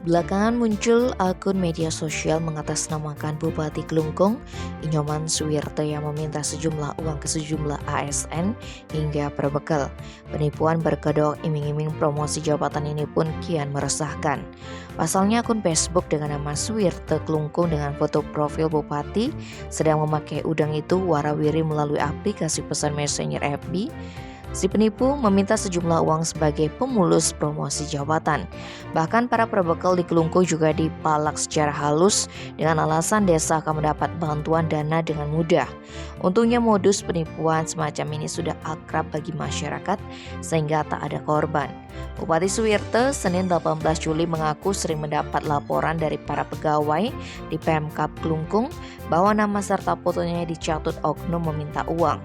Belakangan muncul akun media sosial mengatasnamakan Bupati Klungkung, Inyoman Suwirte yang meminta sejumlah uang ke sejumlah ASN hingga berbekal. Penipuan berkedok iming-iming promosi jabatan ini pun kian meresahkan. Pasalnya akun Facebook dengan nama Suwirte Klungkung dengan foto profil Bupati sedang memakai udang itu warawiri melalui aplikasi pesan Messenger FB. Si penipu meminta sejumlah uang sebagai pemulus promosi jabatan. Bahkan para perbekal di Klungkung juga dipalak secara halus dengan alasan desa akan mendapat bantuan dana dengan mudah. Untungnya modus penipuan semacam ini sudah akrab bagi masyarakat sehingga tak ada korban. Bupati Suwirte Senin 18 Juli mengaku sering mendapat laporan dari para pegawai di Pemkab Klungkung bahwa nama serta fotonya dicatut oknum meminta uang.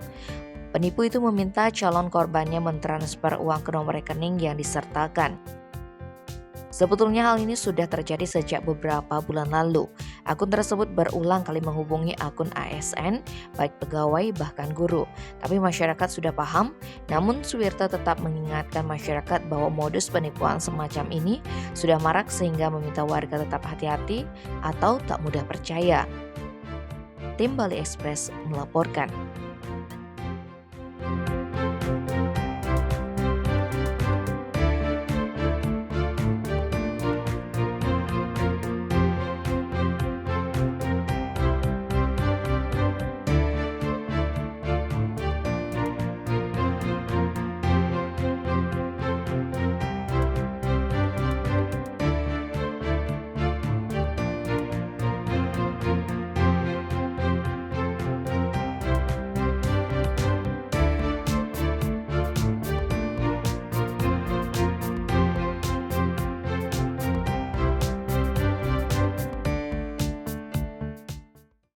Penipu itu meminta calon korbannya mentransfer uang ke nomor rekening yang disertakan. Sebetulnya hal ini sudah terjadi sejak beberapa bulan lalu. Akun tersebut berulang kali menghubungi akun ASN, baik pegawai bahkan guru. Tapi masyarakat sudah paham, namun Suwirte tetap mengingatkan masyarakat bahwa modus penipuan semacam ini sudah marak sehingga meminta warga tetap hati-hati atau tak mudah percaya. Tim Bali Express melaporkan.